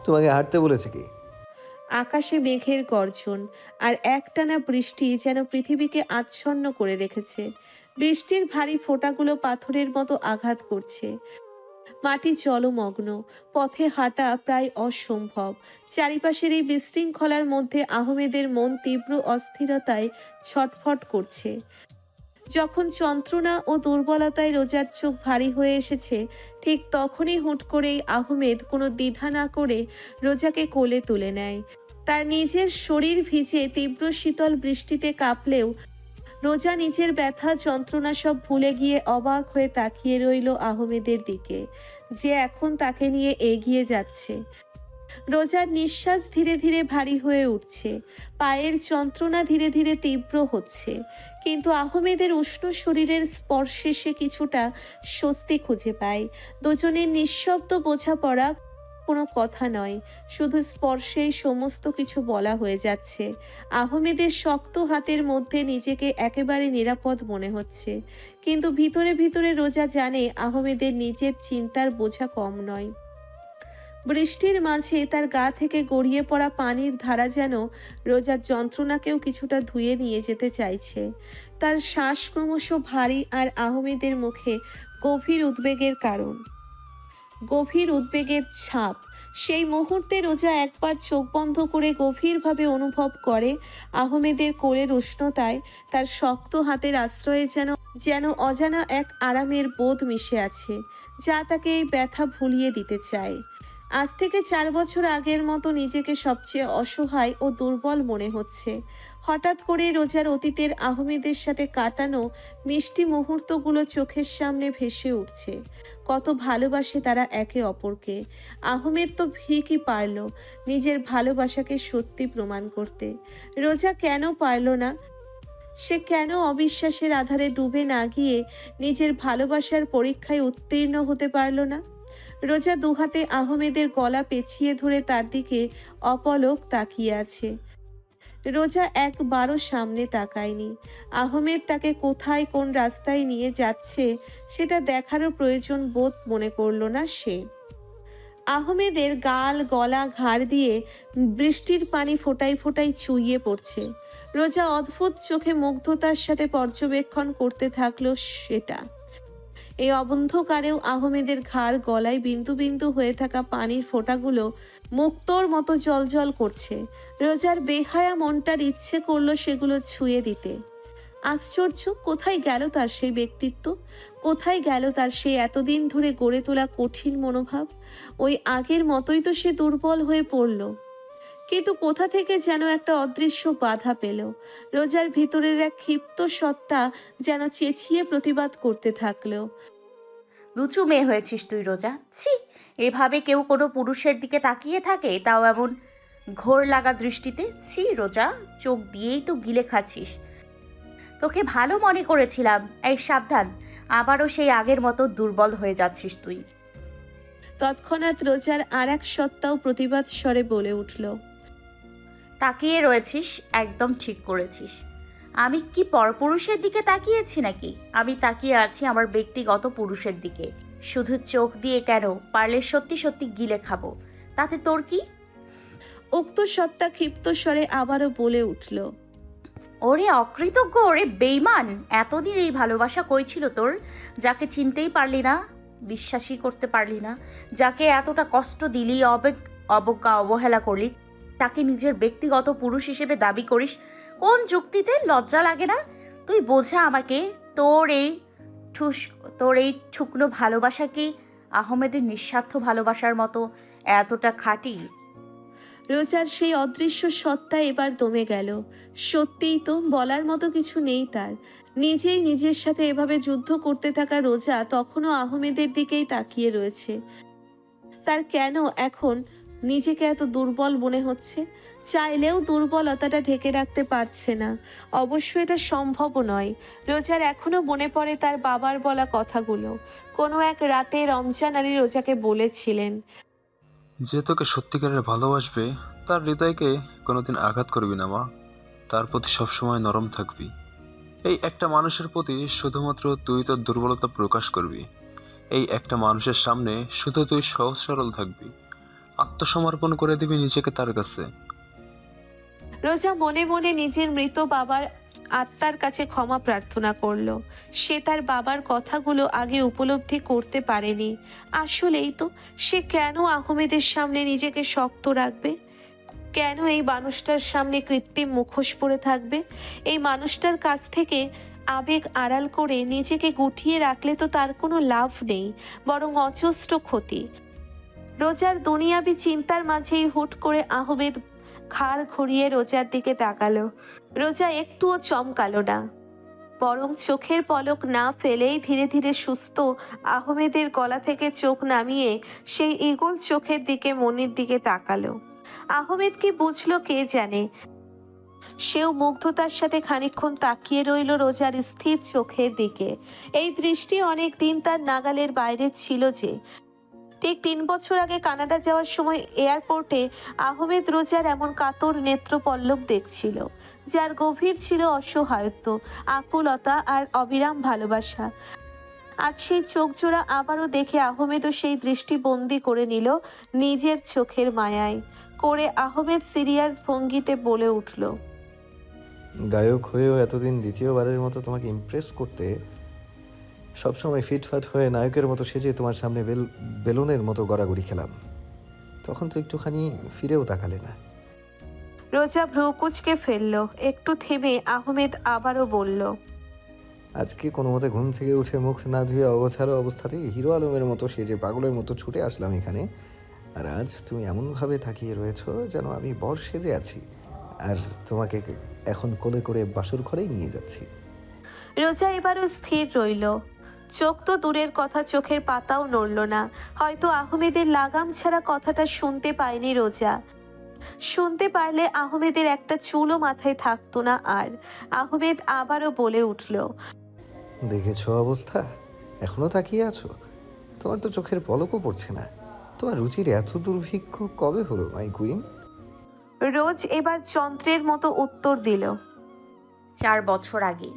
তোমাকে হাঁটতে বলেছে কি? আকাশে মেঘের গর্জন আর একটানা বৃষ্টি যেন পৃথিবীকে আচ্ছন্ন করে রেখেছে। বৃষ্টির ভারী ফোঁটাগুলো পাথরের মতো আঘাত করছে। মাটি জলমগ্ন, পথে হাঁটা প্রায় অসম্ভব। চারিপাশের এই বিশৃঙ্খলার মধ্যে আহমেদের মন তীব্র অস্থিরতায় ছটফট করছে। যখন যন্ত্রণা ও দুর্বলতায় রোজার চোখ ভারী হয়ে এসেছে, ঠিক তখনই হুট করেই আহমেদ কোনো দ্বিধা না করে রোজাকে কোলে তুলে নেয়। তার নিজের শরীর ভিজে তীব্র শীতল বৃষ্টিতে কাঁপলেও রোজা নিজের ব্যথা যন্ত্রণা সব ভুলে গিয়ে অবাক হয়ে তাকিয়ে রইল আহমেদের দিকে, যে এখন তাকে নিয়ে এগিয়ে যাচ্ছে। রোজার নিঃশ্বাস ধীরে ধীরে ভারী হয়ে উঠছে, পায়ের যন্ত্রণা ধীরে ধীরে তীব্র হচ্ছে, কিন্তু আহমেদের উষ্ণ শরীরের স্পর্শে সে কিছুটা স্বস্তি খুঁজে পায়। দুজনের নিঃশব্দ বোঝাপড়া, কোনো কথা নয়, শুধু স্পর্শেই সমস্ত কিছু বলা হয়ে যাচ্ছে। আহমেদের শক্ত হাতের মধ্যে নিজেকে একেবারে নিরাপদ মনে হচ্ছে, কিন্তু ভিতরে ভিতরে রোজা জানে আহমেদের নিজের চিন্তার বোঝা কম নয়। বৃষ্টির মাঝে তার গা থেকে গড়িয়ে পড়া পানির ধারা যেন রোজার যন্ত্রণাকেও কিছুটা ধুয়ে নিয়ে যেতে চাইছে। তার শ্বাস ক্রমশ ভারী আর আহমেদের মুখে গভীর উদ্বেগের কারণ, গভীর উদ্বেগের ছাপ। সেই মুহূর্তে রোজা একবার চোখ বন্ধ করে গভীরভাবে অনুভব করে আহমেদের কোলের উষ্ণতায় তার শক্ত হাতের আশ্রয়ে যেন যেন অজানা এক আরামের বোধ মিশে আছে, যা তাকে এই ব্যথা ভুলিয়ে দিতে চায়। আজ থেকে 4 বছর আগের মতো নিজেকে সবচেয়ে অসহায় ও দুর্বল মনে হচ্ছে। হঠাৎ করে রোজার অতীতের আহমেদের সাথে কাটানো মিষ্টি মুহূর্তগুলো চোখের সামনে ভেসে উঠছে। কত ভালোবাসে তারা একে অপরকে। আহমেদ তো ঠিকই পারল নিজের ভালোবাসাকে সত্যি প্রমাণ করতে। রোজা কেন পারল না? সে কেন অবিশ্বাসের আধারে ডুবে না গিয়ে নিজের ভালোবাসার পরীক্ষায় উত্তীর্ণ হতে পারল না? রোজা দুহাতে আহমেদের গলা পেঁচিয়ে ধরে তার দিকে অপলক তাকিয়ে আছে। রোজা একবারও সামনে তাকায়নি। আহমেদ তাকে কোথায় কোন রাস্তায় নিয়ে যাচ্ছে সেটা দেখারও প্রয়োজন বোধ মনে করল না সে। আহমেদের গাল, গলা, ঘাড় দিয়ে বৃষ্টির পানি ফোঁটায় ফোঁটায় চুইয়ে পড়ছে। রোজা অদ্ভুত চোখে মুগ্ধতার সাথে পর্যবেক্ষণ করতে থাকলো সেটা। এই অবন্ধকারেও আহমেদের ঘাড়, গলায় বিন্দু বিন্দু হয়ে থাকা পানির ফোঁটাগুলো মুক্তোর মতো জলজল করছে। রোজার বেহায়া মনটার ইচ্ছে করলো সেগুলো ছুঁয়ে দিতে। আশ্চর্য, কোথায় গেল তার সেই ব্যক্তিত্ব? কোথায় গেল তার সেই এতদিন ধরে গড়ে তোলা কঠিন মনোভাব? ওই আগের মতোই তো সে দুর্বল হয়ে পড়ল, কিন্তু কোথা থেকে যেন একটা অদৃশ্য বাধা পেল। রোজার ভিতরের এক ক্ষিপ্ত সত্তা যেন চেঁচিয়ে প্রতিবাদ করতে থাকলো। লুচু মেয়ে হয়েছিস তুই রোজা, ছি! এভাবে কেউ কোনো পুরুষের দিকে তাকিয়ে থাকে, তাও এমন ঘোর লাগা দৃষ্টিতে? ছি রোজা, চোখ দিয়েই তো গিলে খাচ্ছিস। তোকে ভালো মনে করেছিলাম। এই সাবধান, আবারও সেই আগের মতো দুর্বল হয়ে যাচ্ছিস তুই। তৎক্ষণাৎ রোজার আর এক সত্তাও প্রতিবাদ স্বরে বলে উঠল। তাকিয়ে রয়েছিস, একদম ঠিক করেছিস। আমি কি পরপুরুষের দিকে তাকিয়েছি নাকি? আমি তাকিয়ে আছি আমার ব্যক্তিগত পুরুষের দিকে। শুধু চোখ দিয়ে কেন, পারলে সত্যি সত্যি গিলে খাবো। তাতে তোর কি? উক্ত সত্তা ক্ষিপ্ত স্বরে আবারও বলে উঠল। ওরে অকৃতজ্ঞ, ওরে বেইমান! এতদিন এই ভালোবাসা কই ছিল তোর? যাকে চিনতেই পারলি না, বিশ্বাসই করতে পারলি না, যাকে এতটা কষ্ট দিলি, অবজ্ঞা অবহেলা করলি, তাকে নিজের ব্যক্তিগত পুরুষ হিসেবে দাবি করিস? কোন যুক্তিতে? লজ্জা লাগে না? তুই বোঝা আমাকে। তোর এই ঠুস তোর এই ঠুকনো ভালোবাসা কি আহমেদের নিঃস্বার্থ ভালোবাসার মতো এতটা খাঁটি? রোজার সেই অদৃশ্য সত্তা এবার দমে গেল। সত্যিই তো, বলার মতো কিছু নেই তার। নিজেই নিজের সাথে এভাবে যুদ্ধ করতে থাকা রোজা তখনও আহমেদের দিকেই তাকিয়ে রয়েছে। তার কেন এখন নিজেকে এত দুর্বল মনে হচ্ছে? চাইলেও দুর্বলতাটা ঢেকে রাখতে পারছে না। অবশ্য এটা সম্ভবও নয়। রোজার এখনো মনে পড়ে তার বাবার বলা কথাগুলো। কোনো এক রাতে রমজান আলী রোজাকে বলেছিলেন, যে তোকে সত্যিকারের ভালোবাসবে তার হৃদয়কে কোনোদিন আঘাত করবি না মা, তার প্রতি সবসময় নরম থাকবি। এই একটা মানুষের প্রতি শুধুমাত্র তুই তোর দুর্বলতা প্রকাশ করবি। এই একটা মানুষের সামনে শুধু তুই সহজ সরল থাকবি। আত্মসমর্পণ করে দিবি নিজেকে তার কাছে। রোজা মনে মনে নিজের মৃত বাবার আত্মার কাছে ক্ষমা প্রার্থনা করলো। সে তার বাবার কথাগুলো আগে উপলব্ধি করতে পারেনি। আসলেই তো, সে কেন আহমেদের সামনে নিজেকে শক্ত রাখবে? কেন এই মানুষটার সামনে কৃত্রিম মুখোশ পরে থাকবে? এই মানুষটার কাছ থেকে আবেগ আড়াল করে নিজেকে গুটিয়ে রাখলে তো তার কোনো লাভ নেই, বরং অজস্র ক্ষতি। রোজার দুনিয়াবি চিন্তার মাঝেই হুট করে আহমেদ ঘাড় ঘুরিয়ে রোজার দিকে তাকালো। রোজা একটুও চমকালো না, বরং চোখের পলক না ফেলেই ধীরে ধীরে সুস্থ আহমেদের গলা থেকে চোখ নামিয়ে সেই ঈগল চোখের দিকে মনির দিকে তাকালো। আহমেদ কি বুঝলো কে জানে, সেও মুগ্ধতার সাথে খানিকক্ষণ তাকিয়ে রইল রোজার স্থির চোখের দিকে। এই দৃষ্টি অনেক দিন তার নাগালের বাইরে ছিল যে। ঠিক 3 বছর আগে কানাডা যাওয়ার সময় এয়ারপোর্টে আহমেদ রোজার এমন কাতর নেত্রপল্লব দেখছিল, যার গভীর ছিল অসহায়ত্ব, আকুলতা আর অবিরাম ভালোবাসা। আজ সেই চোখজোড়া আবারও দেখে আহমেদও সেই দৃষ্টি বন্দি করে নিল নিজের চোখের মায়ায়। করে আহমেদ সিরিয়াস ভঙ্গিতে বলে উঠল, গায়ক হয়েও এতদিন দ্বিতীয়বারের মতো তোমাকে ইমপ্রেস করতে সবসময় ফিটফাট হয়ে নায়কের মতো সেজে তোমার সামনে বেলুনের মতো গড়াগড়ি খেলাম, তখন তো একটুখানি ফিরেও তাকালে না। রোজা ভ্রু কুঁচকে ফেলল। একটু থেমে আহমেদ আবারও বলল, আজকে কোনো মতে ঘুম থেকে উঠে মুখ না ধুয়ে অগোছালো অবস্থাতেই হিরো আলমের মতো সেজে পাগলের মতো ছুটে আসলাম এখানে, আর আজ তুমি এমনভাবে তাকিয়ে রয়েছো যেন আমি বর সেজে আছি আর তোমাকে এখন কোলে করে বাসর ঘরেই নিয়ে যাচ্ছি। রোজা এবারও স্থির রইল। চোখ তো দূরের কথা, চোখের পাতাও নড়ল না। হয়তো আহমেদের লাগাম ছাড়া কথাটা শুনতে পায়নি রোজা। শুনতে পারলে আহমেদের একটা চুলও মাথায় থাকতো না আর। আহমেদ আবারও বলে উঠল, দেখেছো অবস্থা, এখনো তাকিয়ে আছো? তোমার তো চোখের পলকও পড়ছে না। তোমার রুচির এত দুর্ভিক্ষ কবে হলো মাই কুইন? রোজ এবার যন্ত্রের মতো উত্তর দিল, 4 বছর আগে।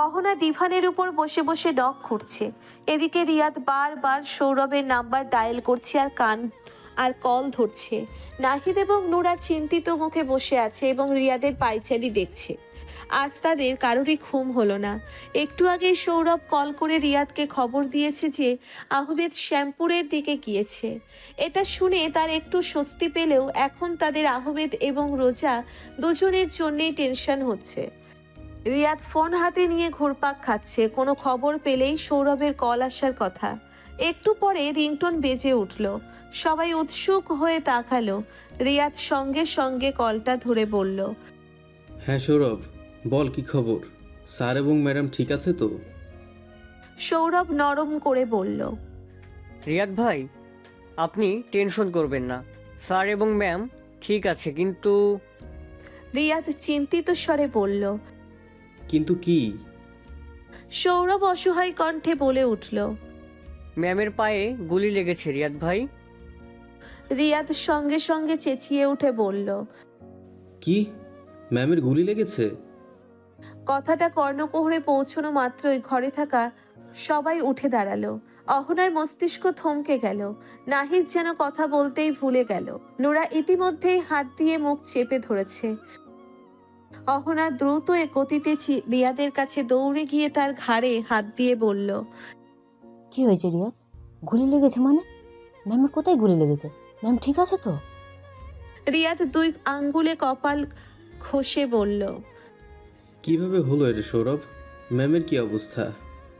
অহনা ডিভানের উপর বসে বসে নখ খুঁড়ছে। এদিকে রিয়াদ বারবার সৌরভের নাম্বার ডায়াল করছে আর কল ধরছে। নাহিদ এবং নুরা চিন্তিত মুখে বসে আছে এবং রিয়াদের পায়চারি দেখছে। আজ তাদের কারোরই ঘুম হলো না। একটু আগে সৌরভ কল করে রিয়াদকে খবর দিয়েছে যে আহমেদ শ্যামপুরের দিকে গিয়েছে। এটা শুনে তার একটু স্বস্তি পেলেও এখন তাদের আহমেদ এবং রোজা দুজনের জন্যেই টেনশন হচ্ছে। রিয়াদ ফোন হাতে নিয়ে ঘুরপাক খাচ্ছে। কোনো খবর পেলেই সৌরভের কল আসার কথা। একটু পরে রিংটোন বেজে উঠল। সবাই উৎসুক হয়ে তাকালো। রিয়াদ সঙ্গে সঙ্গে কলটা ধরে বলল, হ্যাঁ সৌরভ, বল কি খবর? স্যার এবং ম্যাডাম ঠিক আছে তো? সৌরভ নরম করে বলল, রিয়াদ ভাই, আপনি টেনশন করবেন না, স্যার এবং ম্যাম ঠিক আছে, কিন্তু রিয়াদ চিন্তিত স্বরে বলল। কিন্তু কি? সৌরভ অসহায় কণ্ঠে বলে উঠল, ম্যামের পায়ে গুলি লেগেছে রিয়াদ ভাই। রিয়াদ সঙ্গে সঙ্গে চেঁচিয়ে উঠে বলল। কি, ম্যামের গুলি লেগেছে? কথাটা কর্ণকুহরে পৌঁছানো মাত্রই ঘরে থাকা সবাই উঠে দাঁড়ালো। অহনার মস্তিষ্ক থমকে গেল। নাহিদ যেন কথা বলতেই ভুলে গেল। নুরা ইতিমধ্যেই হাত দিয়ে মুখ চেপে ধরেছে। অহনা দ্রুত গতিতে রিয়াদের কাছে দৌড়ে গিয়ে তার ঘাড়ে হাত দিয়ে বলল, কি হয়েছে রিয়াদ? গুলি লেগেছে মানে? ম্যামের কোথায় গুলি লেগেছে? ম্যাম ঠিক আছে তো? রিয়াদ 2 আঙ্গুলে কপাল ঘষে বলল, কিভাবে হলো এটা সৌরভ? ম্যামের কি অবস্থা?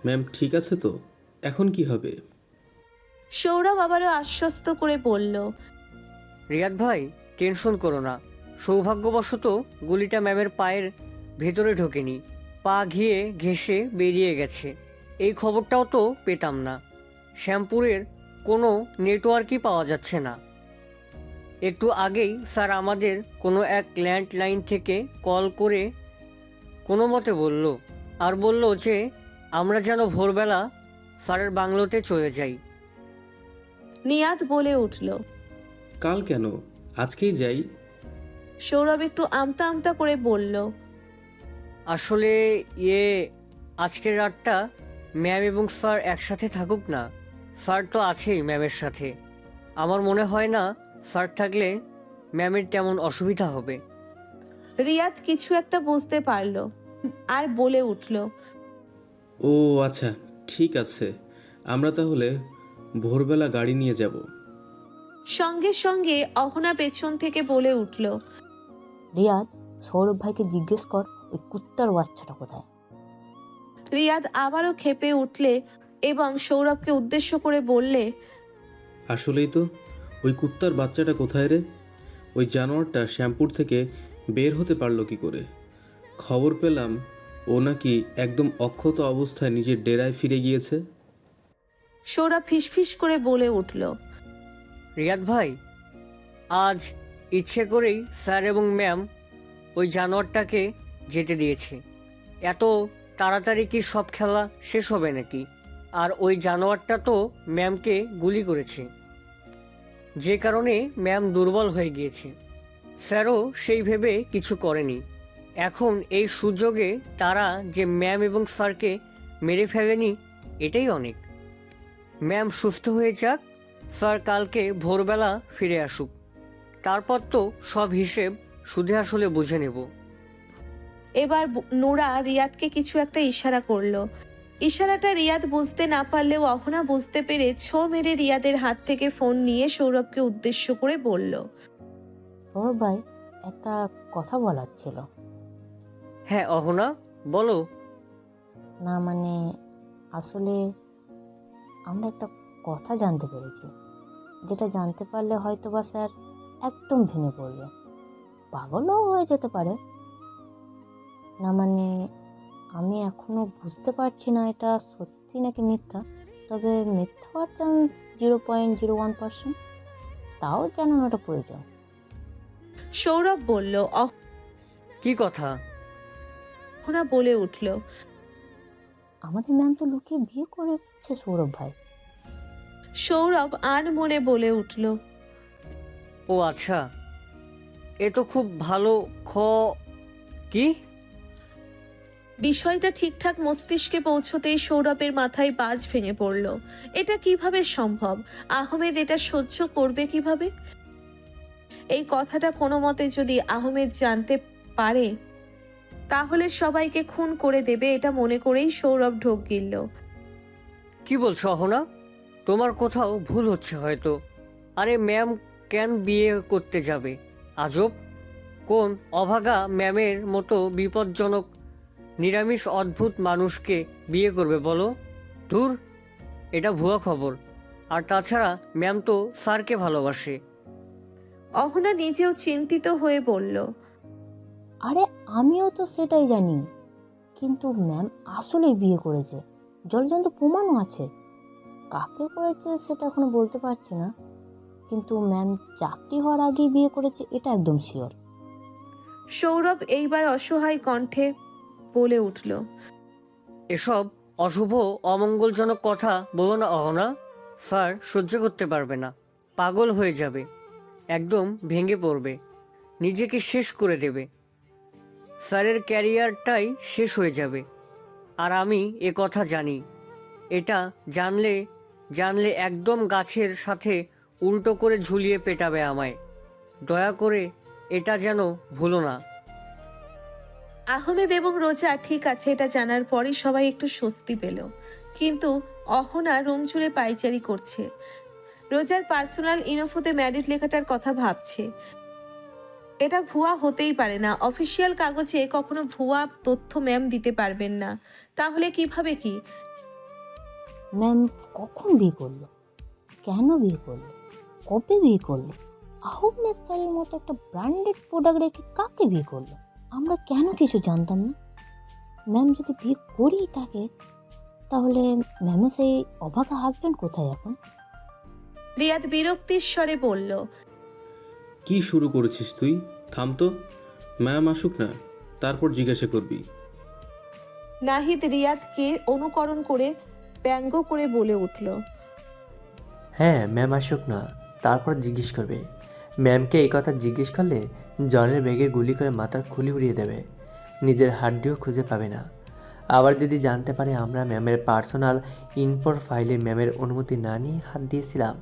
ম্যাম ঠিক আছে তো? এখন কি হবে? সৌরভ আবারও আশ্বস্ত করে বলল, রিয়াদ ভাই টেনশন করো না, সৌভাগ্যবশত গুলিটা ম্যামের পায়ের ভেতরে ঢোকেনি, পা ঘেঁষে বেরিয়ে গেছে। এই খবরটাও তো পেতাম না। শ্যামপুরের কোনো নেটওয়ার্কই পাওয়া যাচ্ছে না। একটু আগেই স্যার আমাদের কোনো এক ল্যান্ডলাইন থেকে কল করে কোনো মতে বলল যে আমরা যেন ভোরবেলা স্যারের বাংলোতে চলে যাই। নিয়াদ বলে উঠল। কাল কেন, আজকেই যাই। সৌরভ একটু আমতা আমতা করে বলল, আসলে আজকের রাতটা ম্যাম এবং স্যার একসাথে থাকুক না। স্যার তো আছেই ম্যামের সাথে। আমার মনে হয় না স্যার থাকলে ম্যামের তেমন অসুবিধা হবে। রিয়াদ কিছু একটা বুঝতে পারলো আর বলে উঠল, ও আচ্ছা, ঠিক আছে, আমরা তাহলে ভোরবেলা গাড়ি নিয়ে যাব। সঙ্গে সঙ্গে অহনা পেছন থেকে বলে উঠল, রিয়াদ, সৌরভ ভাইকে জিজ্ঞেস কর ওই কুত্তার বাচ্চাটা কোথায়। রিয়াদ আবারও ক্ষেপে উঠলে এবং সৌরভকে উদ্দেশ্য করে বললে, আসলেই তো, ওই কুত্তার বাচ্চাটা কোথায় রে? ওই জানোয়ারটা শ্যামপুর থেকে বের হতে পারলো কি করে? খবর পেলাম ও নাকি একদম অক্ষত অবস্থায় নিজের ডেরায় ফিরে গিয়েছে। সৌরভ ফিসফিস করে বলে উঠল, রিয়াদ ভাই, আজ ইচ্ছে করেই স্যার এবং ম্যাম ওই জানোয়ারটাকে যেতে দিয়েছে। এত তাড়াতাড়ি কি সব খেলা শেষ হবে নাকি? আর ওই জানোয়ারটা তো ম্যামকে গুলি করেছে, যে কারণে ম্যাম দুর্বল হয়ে গিয়েছে। স্যারও সেই ভেবে কিছু করেনি। এখন এই সুযোগে তারা যে ম্যাম এবং স্যারকে মেরে ফেলেনি, এটাই অনেক। ম্যাম সুস্থ হয়ে যাক, স্যার কালকে ভোরবেলা ফিরে আসুক, তারপর তো সব হিসেব সুদে আসলে বুঝে নেব। এবার নোরা রিয়াদকে কিছু একটা ইশারা করলো। ইশারাটা রিয়াদ বুঝতে না পারলেও অহনা বুঝতে পেরে ছো মেরে রিয়াদের হাত থেকে ফোন নিয়ে সৌরভকে উদ্দেশ্য করে বলল, সৌরভ ভাই, একটা কথা বলার ছিল। হ্যাঁ অহনা, বলো। না মানে, আসলে আমরা একটা কথা জানতে পেরেছি, যেটা জানতে পারলে হয়তো বা স্যার একদম ভেঙে পড়বে, পাগলও হয়ে যেতে পারে। না মানে, আমি এখনো বুঝতে পারছি না এটা সত্যি নাকি মিথ্যা, তবে মিথ্যা হওয়ার চান্স 0.01%, তাও জানানোটা প্রয়োজন। সৌরভ বলল। কি কথা? অহনা বলে উঠল, আমাদের ম্যাম তো লুকিয়ে বিয়ে করেছে সৌরভ ভাই। সৌরভ আর মনে বলে উঠল, ও আচ্ছা, এ তো খুব ভালো কি? বিষয়টা ঠিকঠাক মস্তিষ্কে পৌঁছতেই সৌরভের মাথায় বাজ ভেঙে পড়ল। এটা কিভাবে সম্ভব? আহমেদ এটা সহ্য করবে কিভাবে? এই কথাটা কোনো মতে যদি আহমেদ জানতে পারে তাহলে সবাইকে খুন করে দেবে, এটা মনে করেই সৌরভ ঢোক গিলল। কি বলছো অহনা? তোমার কোথাও ভুল হচ্ছে হয়তো। আরে ম্যাম কেন বিয়ে করতে যাবে? আজব! কোন অভাগা ম্যামের মতো বিপজ্জনক নিরামিষ অদ্ভুত মানুষকে বিয়ে করবে বলো? ধুর, এটা ভুয়া খবর। আর তাছাড়া ম্যাম তো স্যারকে ভালোবাসে। অহনা নিজেও চিন্তিত হয়ে বলল, আরে আমিও তো সেটাই জানি, কিন্তু ম্যাম আসলেই বিয়ে করেছে, জলজন্ত প্রমাণও আছে। কাকে করেছে সেটা এখনো বলতে পারছি না, কিন্তু ম্যাম চাকরি হওয়ার আগেই বিয়ে করেছে এটা একদম শিওর। সৌরভ এইবার অসহায় কণ্ঠে বলে উঠল, এসব অশুভ অমঙ্গলজনক কথা বলো না অহনা। স্যার সহ্য করতে পারবে না, পাগল হয়ে যাবে, একদম ভেঙে পড়বে, নিজেকে শেষ করে দেবে। স্যারের ক্যারিয়ারটাই শেষ হয়ে যাবে। আর আমি এ কথা জানি। এটা জানলে একদম গাছের সাথে উল্টো করে ঝুলিয়ে পেটাবে আমায়। দয়া করে এটা যেন ভুলো না। আহমেদ এবং রোজা ঠিক আছে এটা জানার পরই সবাই একটু স্বস্তি পেল, কিন্তু অহনা রুম জুড়ে পায়চারি করছে। রোজার পার্সোনাল ইনফোতে ম্যারিড লেখাটার কথা ভাবছে। এটা ভুয়া হতেই পারে না, অফিসিয়াল কাগজে কখনো ভুয়া তথ্য ম্যাম দিতে পারবেন না। তাহলে কিভাবে কি? ম্যাম কখন বিয়ে করলো, কেন বিয়ে করলো, কবে বিয়ে করলো, আহমেদ স্যারের মতো একটা ব্র্যান্ডেড প্রোডাক্ট রেখে কাকে বিয়ে করলো, আমরা কেন কিছু জানতাম না? ম্যাম যদি বিয়ে করেই থাকে তাহলে ম্যামের সেই অভাগা হাজব্যান্ড কোথায় এখন? রিয়াদ বিরক্তির স্বরে বলল, কি শুরু করেছিস তুই? থাম তো, ম্যাম আসুক না, তারপর জিজ্ঞাসা করবি। নাহিদ রিয়াদকে অনুকরণ করে ব্যঙ্গ করে বলে উঠল, হ্যাঁ ম্যাম আসুক না, তারপর জিজ্ঞেস করবে। ম্যামকে এই কথা জিজ্ঞেস করলে জলের বেগে গুলি করে মাথার খুলি উড়িয়ে দেবে, নিজের হাড্ডিও খুঁজে পাবে না। আবার যদি জানতে পারে আমরা ম্যামের পার্সোনাল ইনফোর ফাইলে ম্যামের অনুমতি না নিয়ে হাত দিয়েছিলাম,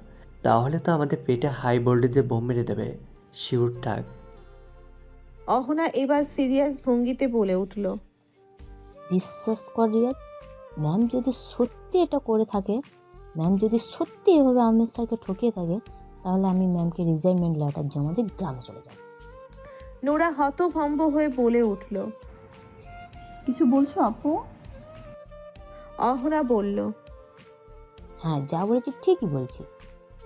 তাহলে তো আমাদের পেটে হাই ভোল্টেজে বোম মেরে দেবে। শিওর থাক। অহনা এবার সিরিয়াস ভঙ্গিতে বলে উঠল। বিশ্বাস কর রিয়াদ, ম্যাম যদি সত্যি এটা করে থাকে, ম্যাম যদি সত্যি এভাবে আহমেদ স্যারকে ঠকিয়ে থাকে, তাহলে আমি ম্যামকে রিজাইনমেন্ট লেটার জমা দিয়ে গ্রামে চলে যাব। নোরা হতভম্ব হয়ে বলে উঠল। কিছু বলছো আপু? অহনা বলল। হ্যাঁ, যা বলেছি ঠিকই বলছি।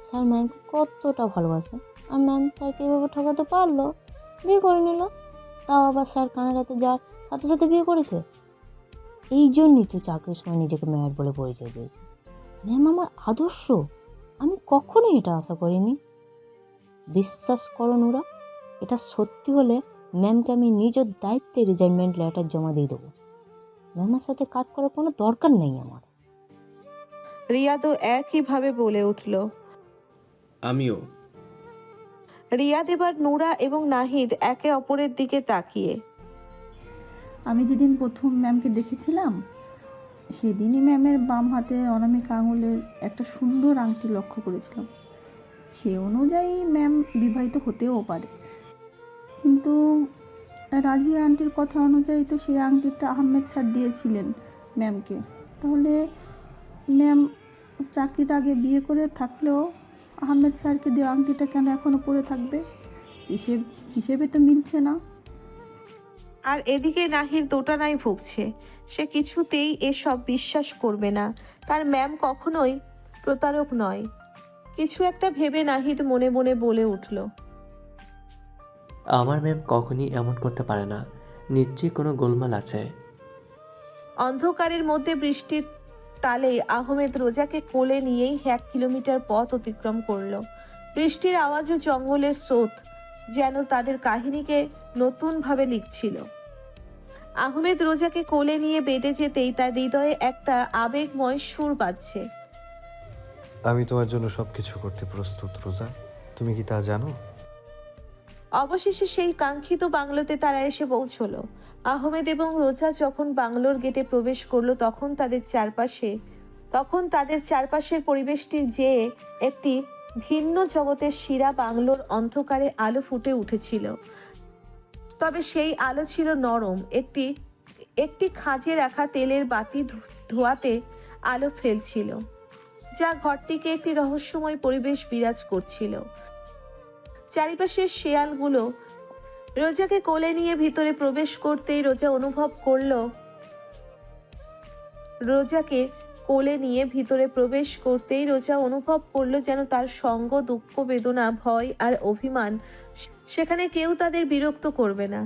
স্যার ম্যামকে কতটা ভালোবাসে, আর ম্যাম স্যারকে এভাবে ঠকাতে পারলো, বিয়ে করে নিল। তাও আবার স্যার কানাডাতে যাওয়ার সাথে সাথে বিয়ে করেছে। এই জন্যই তো চাকরির সময় নিজেকে মেয়ার বলে পরিচয় দিয়েছে। ম্যাম আমার আদর্শ, আমি কখনোই এটা আশা করিনি। বিশ্বাস করো নুরা, এটা সত্যি হলে ম্যামকে আমি নিজের দায়িত্বে রিজাইনমেন্ট লেটার জমা দিয়ে দেবো। ম্যামের সাথে কাজ করার কোনো দরকার নেই আমার। রিয়াদও একইভাবে বলে উঠল। আমিও। রিয়াদ এবার নোরা এবং নাহিদ একে অপরের দিকে তাকিয়ে। আমি যেদিন প্রথম ম্যামকে দেখেছিলাম, সেদিনই ম্যামের বাম হাতের অনামিকা আঙুলের একটা সুন্দর আংটি লক্ষ্য করেছিলাম। সে অনুযায়ী ম্যাম বিবাহিত হতেও পারে, কিন্তু রাজিয়া আন্টির কথা অনুযায়ী তো সেই আংটিটা আহমেদ স্যার দিয়েছিলেন ম্যামকে। তাহলে ম্যাম চাকরির আগে বিয়ে করে থাকলেও আহমেদ স্যারকে দেওয়া আংটিটা কেন এখনও পরে থাকবে? হিসেবে তো মিলছে না। আর এদিকে নাহির দোটানায় ভুগছে। সে কিছুতেই এসব বিশ্বাস করবে না। তার ম্যাম কখনোই প্রতারক নয়। কিছু একটা ভেবে নাহিদ মনে মনে বলে উঠল। আমার ম্যাম কখনই এমন করতে পারে না। নিশ্চয়ই কোনো গোলমাল আছে। অন্ধকারের মধ্যে বৃষ্টির তালে আহমেদ রোজাকে কোলে নিয়েই 1 কিলোমিটার পথ অতিক্রম করলো। বৃষ্টির আওয়াজ ও জঙ্গলের স্রোত যেন তাদের কাহিনীকে নতুনভাবে লিখছিল। আহমেদ রোজাকে কোলে নিয়ে বেডে যেতেই তার হৃদয়ে একটা আবেগময় সুর বাজছে। আমি তোমার জন্য সব কিছু করতে প্রস্তুত রোজা, তুমি কি তা জানো? অবশেষে সেই কাঙ্ক্ষিত বাংলোতে তারা এসে পৌঁছলো। আহমেদ এবং রোজা যখন বাংলোর গেটে প্রবেশ করলো, তখন তাদের চারপাশের পরিবেশটি যে একটি ভিন্ন জগতের শিরা বাংলোর অন্ধকারে আলো ফুটে উঠেছিল। তবে সেই আলো ছিল নরম। একটি খাঁজে রাখা তেলের বাতি ধোঁয়াতে আলো ফেলছিল, যা ঘরটিকে একটি রহস্যময় পরিবেশ বিরাজ করছিল। চারিপাশের শেয়ালগুলো রোজাকে কোলে নিয়ে ভিতরে প্রবেশ করতেই রোজা অনুভব করলো যেন তার সঙ্গ, দুঃখ, বেদনা, ভয় আর অভিমান সেখানে কেউ তাদের বিরক্ত করবে না।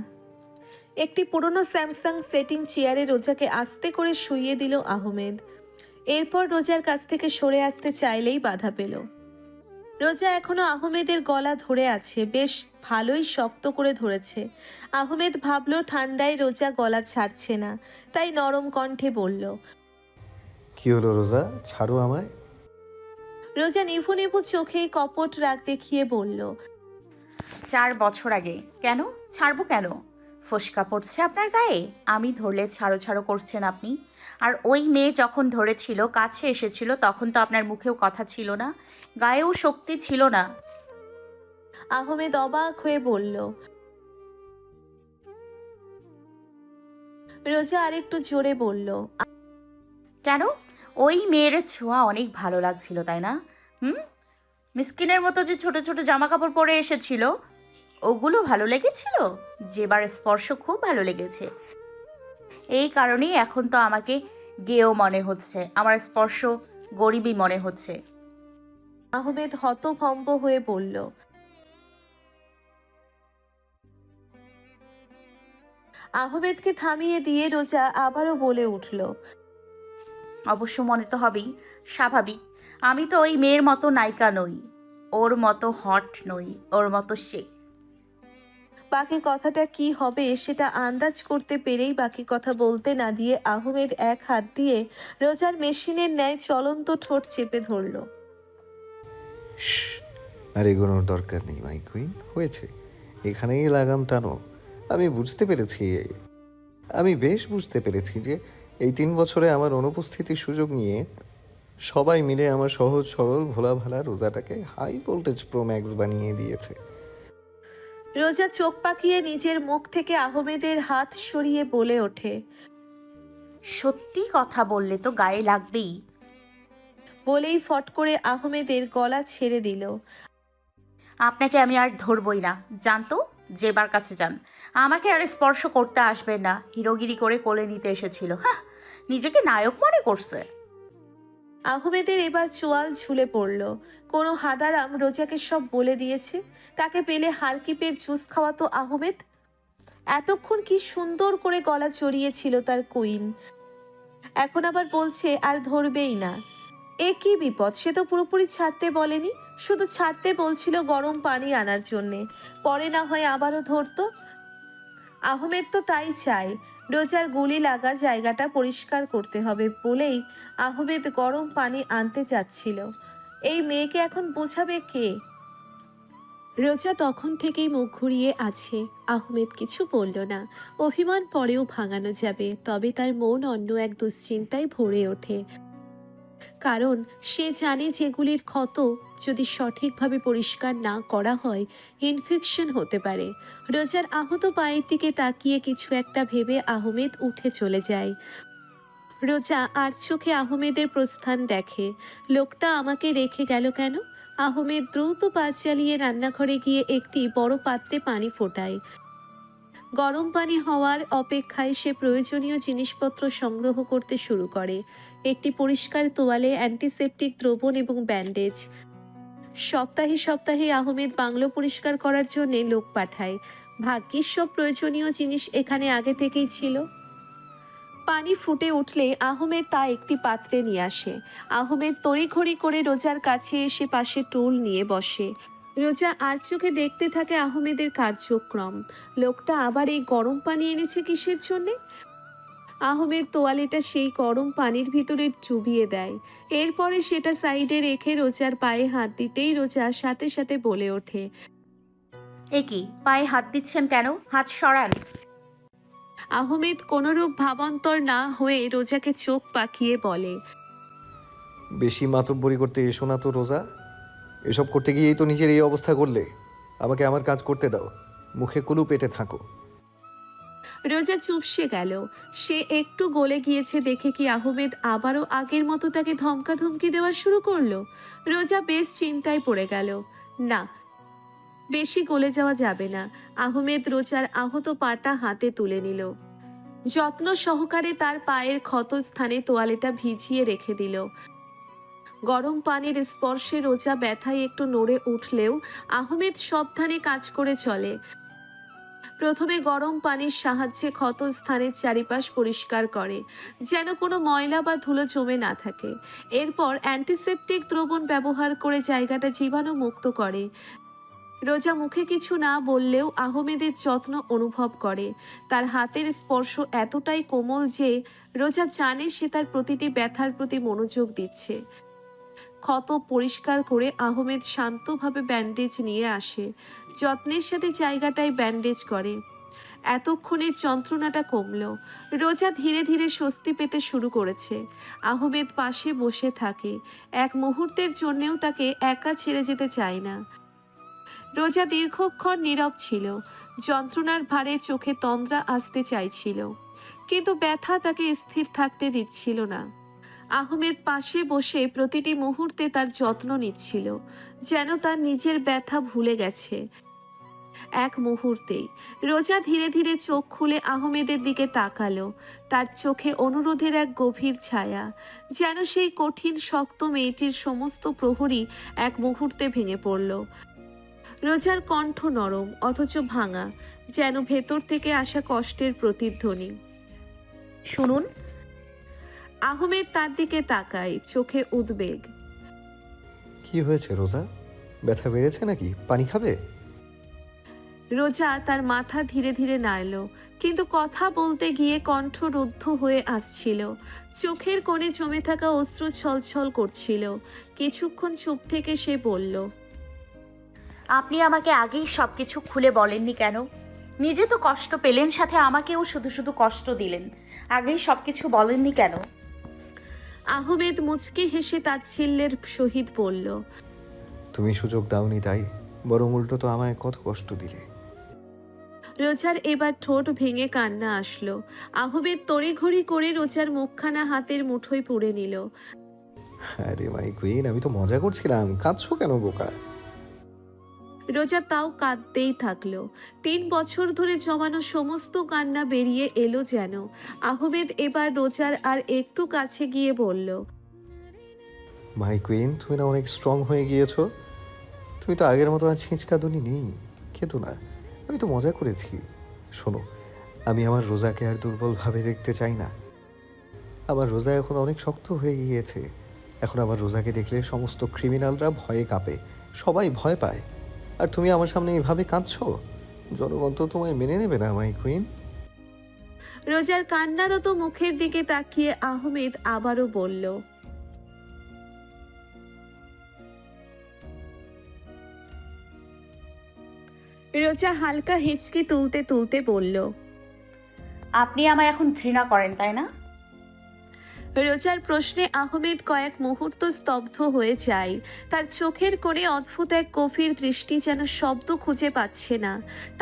একটি পুরনো স্যামসাং সেটিং চেয়ারে রোজাকে আস্তে করে শুইয়ে দিল আহমেদ। এরপর রোজার কাছ থেকে সরে আসতে চাইলেই বাধা পেল। রোজা এখনো আহমেদের গলা ধরে আছে, বেশ ভালোই শক্ত করে ধরেছে। আহমেদ ভাবলো ঠান্ডায় রোজা গলা ছাড়ছে না, তাই নরম কণ্ঠে বলল। কি হলো রোজা, ছাড়ো আমায়। রোজা নিভু নিভু চোখে কপট রাগ দেখিয়ে বলল। 4 বছর আগে। কেন ছাড়বো কেন? ফোসকা পড়ছে আপনার গায়ে? আমি ধরলে ছাড়ো ছাড়ো করছেন আপনি। আর ওই মেয়ে যখন ধরেছিল, কাছে এসেছিল, তখন তো আপনার মুখেও কথা ছিল না, গায়েও শক্তি ছিল না। আহমেদ অবাক হয়ে বলল। রোজা আরেকটু জোরে বলল। কেন? ওই মেয়ের ছোঁয়া অনেক ভালো লাগছিল, তাই না? মিসকিনের মতো যে ছোট ছোট জামা কাপড় পরে এসেছিল, ওগুলো ভালো লেগেছিল? যেবার স্পর্শ খুব ভালো লেগেছে। এই কারণেই এখন তো আমাকে গেয়েও মনে হচ্ছে, আমার স্পর্শ গরিবই মনে হচ্ছে। আহমেদ হতভম্ব হয়ে বলল। আহমেদকে থামিয়ে দিয়ে রোজা আবারও বলে উঠল। অবশ্য মনে তো হবেই, স্বাভাবিক। আমি তো ওই মেয়ের মতো নায়িকা নই, ওর মতো হট নই, ওর মতো শেখ। বাকি কথাটা কি হবে সেটা আন্দাজ করতে পেরেই বাকি কথা বলতে না দিয়ে আহমেদ এক হাত দিয়ে রোজার মেশিনের ন্যায় চলন্ত ঠোঁট চেপে ধরল। আর এগোনোর দরকার নেই মাই কুইন, হয়েছে, এখানেই লাগাম টানো। আমি বেশ বুঝতে পেরেছি যে এই 3 বছরে আমার অনুপস্থিতির সুযোগ নিয়ে সবাই মিলে আমার সহজ সরল ভোলা ভালা রোজাটাকে হাই ভোল্টেজ প্রোম্যাক্স বানিয়ে দিয়েছে। রোজা চোখ পাকিয়ে নিজের মুখ থেকে আহমেদের হাত সরিয়ে বলে ওঠে। সত্যি কথা বললে তো গায়ে লাগবেই। বলেই ফট করে আহমেদের গলা ছেড়ে দিল। আপনাকে আমি আর ধরবই না, জানতো, যেবার কাছে যান। আমাকে আর স্পর্শ করতে আসবেন না। হিরোগিরি করে কোলে নিতে এসেছিল। হ্যাঁ, নিজেকে নায়ক মনে করছে। আহমেদের এবার চোয়াল ঝুলে পড়ল। কোনো হাদারাম রোজাকে সব বলে দিয়েছে। তাকে পেলে হারকিপের জুস খাওয়াতো আহমেদ। এতক্ষণ কি সুন্দর করে গলা চড়িয়েছিল তার কুইন, এখন আবার বলছে আর ধরবেই না। এ কি বিপদ! সে তো পুরোপুরি ছাড়তে বলেনি, শুধু ছাড়তে বলছিল গরম পানি আনার জন্যে। পরে না হয় আবারও ধরতো। আহমেদ তো তাই চায়, রোজার গুলি লাগা জায়গাটা পরিষ্কার করতে হবে বলেই আহমেদ গরম পানি আনতে যাচ্ছিল। এই মেয়েকে এখন বোঝাবে কে? রোজা তখন থেকেই মুখ ঘুরিয়ে আছে। আহমেদ কিছু বলল না। অভিমান পরেও ভাঙানো যাবে, তবে তার মন অন্য এক দুশ্চিন্তায় ভরে ওঠে। কারণ সে জানে যেগুলির ক্ষত যদি সঠিকভাবে পরিষ্কার না করা হয় ইনফেকশন হতে পারে। রোজার আহত পায়ের দিকে তাকিয়ে কিছু একটা ভেবে আহমেদ উঠে চলে যায়। রোজা আর চোখে আহমেদের প্রস্থান দেখে। লোকটা আমাকে রেখে গেল কেন? আহমেদ দ্রুত পা চালিয়ে রান্নাঘরে গিয়ে একটি বড় পাত্রে পানি ফোটায়। গরম পানি হওয়ার অপেক্ষায় সে প্রয়োজনীয় জিনিসপত্র সংগ্রহ করতে শুরু করে। একটি পরিষ্কার তোয়ালে, অ্যান্টিসেপটিক দ্রবণ এবং ব্যান্ডেজ। সপ্তাহে সপ্তাহে আহমেদ বাংলো পরিষ্কার করার জন্য লোক পাঠায়। ভাগ্যিস সব প্রয়োজনীয় জিনিস এখানে আগে থেকেই ছিল। পানি ফুটে উঠলে আহমেদ তা একটি পাত্রে নিয়ে আসে। আহমেদ তড়িঘড়ি করে রোজার কাছে এসে পাশে টুল নিয়ে বসে। রোজা আর চোখে দেখতে থাকে আহমেদের কার্যক্রম। লোকটা আবার এই গরম পানি এনেছে কিসের জন্যে? আহমেদ তোয়ালেটা সেই গরম পানির ভিতরে চুবিয়ে দেয়। এরপরে সেটা সাইডে রেখে রোজার পায়ে হাত দিতেই রোজা সাথে সাথে বলে ওঠে। এ কি, পায়ে হাত দিচ্ছেন কেন? হাত সরান। আহমেদ কোনরূপ ভাবান্তর না হয়ে রোজাকে চোখ পাকিয়ে বলে। বেশি মাতব্বরি করতে এসো না তো রোজা। এসব করতে গিয়েই তো নিজের এই অবস্থা করলে। আমাকে আমার কাজ করতে দাও, মুখে কুলু পেটে থাকো। রোজা চুপসে গেল। সে একটু গলে গিয়েছে দেখে কি আহমেদ আবারও আগের মতো তাকে ধমকাধমকি দেওয়া শুরু করলো? রোজা বেশ চিন্তায় পড়ে গেল। না, বেশি গলে যাওয়া যাবে না। আহমেদ রোজার আহত পাটা হাতে তুলে নিল। যত্ন সহকারে তার পায়ের ক্ষত স্থানে তোয়ালেটা ভিজিয়ে রেখে দিল। গরম পানির স্পর্শে রোজা ব্যথায় একটু নড়ে উঠলেও আহমেদ সাবধানে কাজ করে চলে। প্রথমে গরম পানির সাহায্যে ক্ষত স্থানের চারিপাশ পরিষ্কার করে, যেন কোনো ময়লা বা ধুলো জমে না থাকে। এরপর অ্যান্টিসেপটিক দ্রবণ ব্যবহার করে জায়গাটা জীবাণু মুক্ত করে। রোজা মুখে কিছু না বললেও আহমেদের যত্ন অনুভব করে। তার হাতের স্পর্শ এতটাই কোমল যে রোজা জানে সে তার প্রতিটি ব্যথার প্রতি মনোযোগ দিচ্ছে। ক্ষত পরিষ্কার করে আহমেদ শান্তভাবে ব্যান্ডেজ নিয়ে আসে। যত্নের সাথে জায়গাটায় ব্যান্ডেজ করে। এতক্ষণে যন্ত্রণাটা কমল। রোজা ধীরে ধীরে স্বস্তি পেতে শুরু করেছে। আহমেদ পাশে বসে থাকে। এক মুহূর্তের জন্যেও তাকে একা ছেড়ে যেতে চায় না। রোজা দীর্ঘক্ষণ নীরব ছিল। যন্ত্রণার ভারে চোখে তন্দ্রা আসতে চাইছিল, কিন্তু ব্যথা তাকে স্থির থাকতে দিচ্ছিল না। আহমেদ পাশে বসে প্রতিটি মুহূর্তে তার যত্ন নিচ্ছিল, যেন তার নিজের ব্যথা ভুলে গেছে। এক মুহূর্তেই রোজা ধীরে ধীরে চোখ খুলে আহমেদের দিকে তাকালো। তার চোখে অনুরোধের এক গভীর ছায়া, যেন সেই কঠিন শক্ত মেয়েটির সমস্ত প্রহরী এক মুহূর্তে ভেঙে পড়ল। রোজার কণ্ঠ নরম অথচ ভাঙা, যেন ভেতর থেকে আসা কষ্টের প্রতিধ্বনি। শুনুন। আহমেদ তার দিকে তাকায়, চোখে উদ্বেগ। কি হয়েছে রোজা? ব্যথা বেড়েছে নাকি? পানি খাবে? রোজা তার মাথা ধীরে ধীরে নাড়ল, কিন্তু কথা বলতে গিয়ে কণ্ঠ রুদ্ধ হয়ে আসছিল। চোখের কোণে জমে থাকা অশ্রু ছলছল করছিল। কিছুক্ষণ চুপ থেকে সে বলল, আপনি আমাকে আগেই সবকিছু খুলে বলেননি কেন? নিজে তো কষ্ট পেলেন, সাথে আমাকেও শুধু শুধু কষ্ট দিলেন। আগেই সবকিছু বলেননি কেন? আহমেদ মুচকি হেসে তাচ্ছিল্যের সহিত বলল, তুমি সুযোগ দাওনি তাই, বরং উল্টো তো আমায় কত কষ্ট দিলে। রোজার এবার ঠোঁট ভেঙে কান্না আসলো। আহমেদ তড়িঘড়ি করে রোজার মুখখানা হাতের মুঠোয় পুড়ে নিল। আরে মাই কুইন, আমি তো মজা করছিলাম, কাঁদছো কেন বোকা? রোজা তাও কাঁদতেই থাকলো। 3 বছর ধরে জমানো সমস্ত কান্না বেরিয়ে এলো যেন। আহমেদ এবার রোজার আর একটু কাছে গিয়ে বলল, মাই কুইন, তুমি না অনেক স্ট্রং হয়ে গিয়েছো। তুমি তো আগের মতো আর ছিঁচকাদুনি নেই, খেতো না। আমি তো মজা করেছি। শোনো, আমি আমার রোজাকে আর দুর্বলভাবে দেখতে চাই না। আমার রোজা এখন অনেক শক্ত হয়ে গিয়েছে। এখন আমার রোজাকে দেখলে সমস্ত ক্রিমিনালরা ভয়ে কাঁপে, সবাই ভয় পায়। আর তুমি আমার সামনে এইভাবে কাঁদছো, জনগণ তো তোমায় মেনে নেবে না মাই কুইন। রোজার কান্নারত মুখের দিকে তাকিয়ে আহমেদ আবারও বলল, রোজা হালকা হিচকি তুলতে তুলতে বলল, আপনি আমায় এখন ঘৃণা করেন তাই না? রোজার প্রশ্নে আহমেদ কয়েক মুহূর্ত স্তব্ধ হয়ে যায়। তার চোখের কোণে অদ্ভুত এক গভীর দৃষ্টি, যেন শব্দ খুঁজে পাচ্ছে না।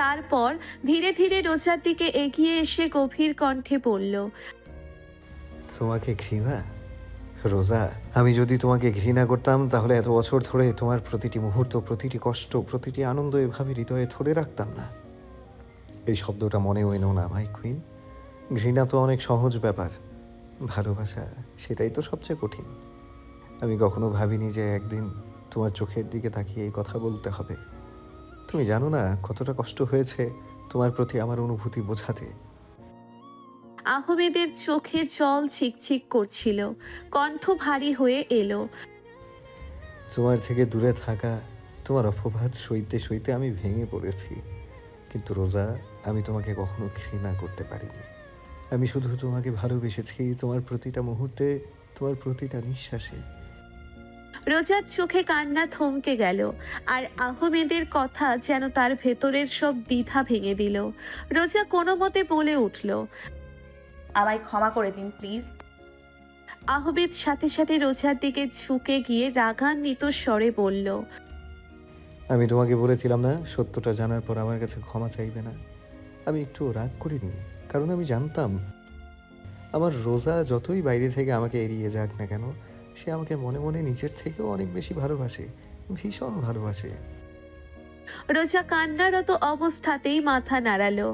তারপর ধীরে ধীরে রোজার দিকে এগিয়ে এসে গভীর কণ্ঠে বলল, তোমাকে ঘৃণা? রোজা, আমি যদি তোমাকে ঘৃণা করতাম তাহলে এত বছর ধরে তোমার প্রতিটি মুহূর্ত, প্রতিটি কষ্ট, প্রতিটি আনন্দ এভাবে হৃদয়ে ধরে রাখতাম না। এই শব্দটা মনেও এনো না মাই কুইন। ঘৃণা তো অনেক সহজ ব্যাপার, ভালোবাসা সেটাই তো সবচেয়ে কঠিন। আমি কখনো ভাবিনি যে একদিন তোমার চোখের দিকে তাকিয়ে এই কথা বলতে হবে। তুমি জানো না কতটা কষ্ট হয়েছে তোমার প্রতি আমার অনুভূতি বোঝাতে। আহমেদের চোখে জল চিকচিক করছিল, কণ্ঠ ভারী হয়ে এলো। তোমার থেকে দূরে থাকা, তোমার অপবাদ সইতে সইতে আমি ভেঙে পড়েছি। কিন্তু রোজা, আমি তোমাকে কখনো ঘৃণা করতে পারিনি। আমি শুধু তোমাকে ভালোবেসেছি, তোমার প্রতিটা মুহূর্তে, তোমার প্রতিটা নিঃশ্বাসে। রোজার চোখে কান্না থমকে গেল, আর আহমেদের কথা যেন তার ভেতরের সব দ্বিধা ভেঙে দিল। রোজা কোনো মতে বলে উঠল, আমায় ক্ষমা করে দিন প্লিজ। আহমেদ সাথে সাথে রোজার দিকে ঝুঁকে গিয়ে রাগান্বিত স্বরে বলল, আমি তোমাকে বলেছিলাম না সত্যটা জানার পর আমার কাছে ক্ষমা চাইবে না। আমি একটু রাগ করিনি, কারণ আমি জানতাম আমার রোজা যতই বাইরে থেকে আমাকে এড়িয়ে যাক না কেন, সে আমাকে মনে মনে নিজের থেকেও অনেক বেশি ভালোবাসে, ভীষণ ভালোবাসে। রোজা কান্নারত অবস্থাতেই মাথা নাড়ালো।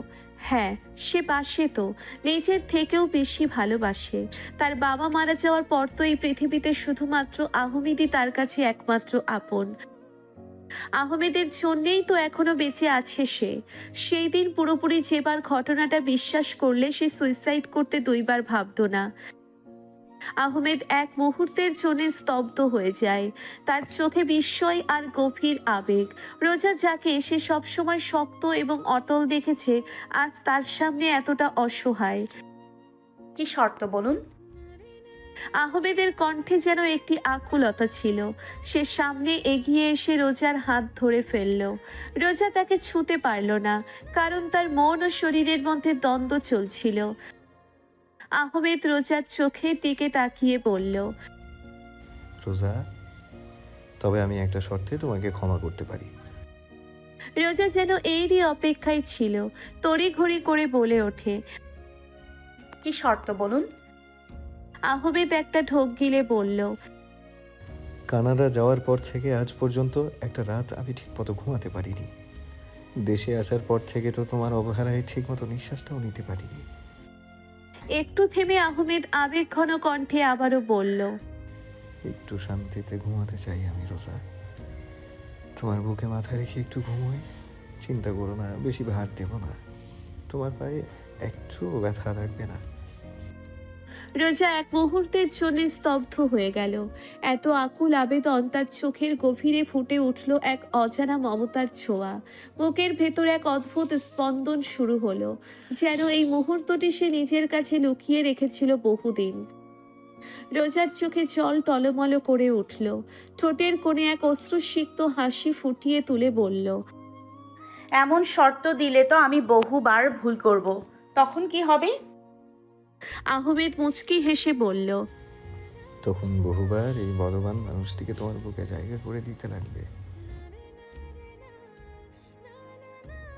হ্যাঁ, সে বাসে তো, নিজের থেকেও বেশি ভালোবাসে। তার বাবা মারা যাওয়ার পর তো এই পৃথিবীতে শুধুমাত্র আহমেদই তার কাছে একমাত্র আপন। আহমেদের জন্যেই তো এখনো বেঁচে আছে সে। সেই দিন পুরোপুরি যেবার ঘটনাটা বিশ্বাস করলে সে সুইসাইড করতে 2 বার ভাবতো না। আহমেদ এক মুহূর্তের জন্য স্তব্ধ হয়ে যায়। তার চোখে বিস্ময় আর গভীর আবেগ। রোজা যাকে সে সবসময় শক্ত এবং অটল দেখেছে, আজ তার সামনে এতটা অসহায়। কি শর্ত বলুন? আহমেদের কণ্ঠে যেন একটি আকুলতা ছিল। সে সামনে এগিয়ে এসে রোজার হাত ধরে ফেলল। রোজা তাকে ছুঁতে পারল না, কারণ তার মন ও শরীরের মধ্যে দ্বন্দ্ব চলছিল। আহমেদ রোজার চোখের দিকে তাকিয়ে বলল, রোজা, তবে আমি একটা শর্তে তোমাকে ক্ষমা করতে পারি। রোজা যেন এরই অপেক্ষায় ছিল, তড়িঘড়ি করে বলে ওঠে। কি শর্ত বলুন? আহমেদ একটা ঢোক গিলে বলল, কানাডা যাওয়ার পর থেকে আজ পর্যন্ত একটা রাত আমি ঠিকমতো ঘুমাতে পারিনি। দেশে আসার পর থেকে তো তোমার অবহেলায় ঠিকমতো নিঃশ্বাসটাও নিতে পারিনি। একটু থেমে আহমেদ আবেগঘন কণ্ঠে আবারও বলল, একটু শান্তিতে ঘুমাতে চাই আমি রোজা। তোমার বুকে মাথা রেখে একটু ঘুমোই। চিন্তা করো না, বেশি ভার দেব না। তোমার পায়ে একটু ব্যথা লাগবে না। রোজা এক মুহূর্তের জন্য স্তব্ধ হয়ে গেল। এত আকুল আবেদন, তার চোখের গভীরে ফুটে উঠল এক অজানা মমতার ছোঁয়া। বুকের ভেতর এক অদ্ভুত স্পন্দন শুরু হলো, যেন এই মুহূর্তটি সে নিজের কাছে লুকিয়ে রেখেছিল বহুদিন। রোজার চোখে জল টলমল করে উঠল। ঠোঁটের কোণে এক অশ্রুসিক্ত হাসি ফুটিয়ে তুলে বলল, এমন শর্ত দিলে তো আমি বহুবার ভুল করব, তখন কি হবে? আহমেদ মুচকি হেসে বলল, তখন বহুবার এই বলবান মানুষটিকে তোমার বুকে জায়গা করে দিতে লাগবে।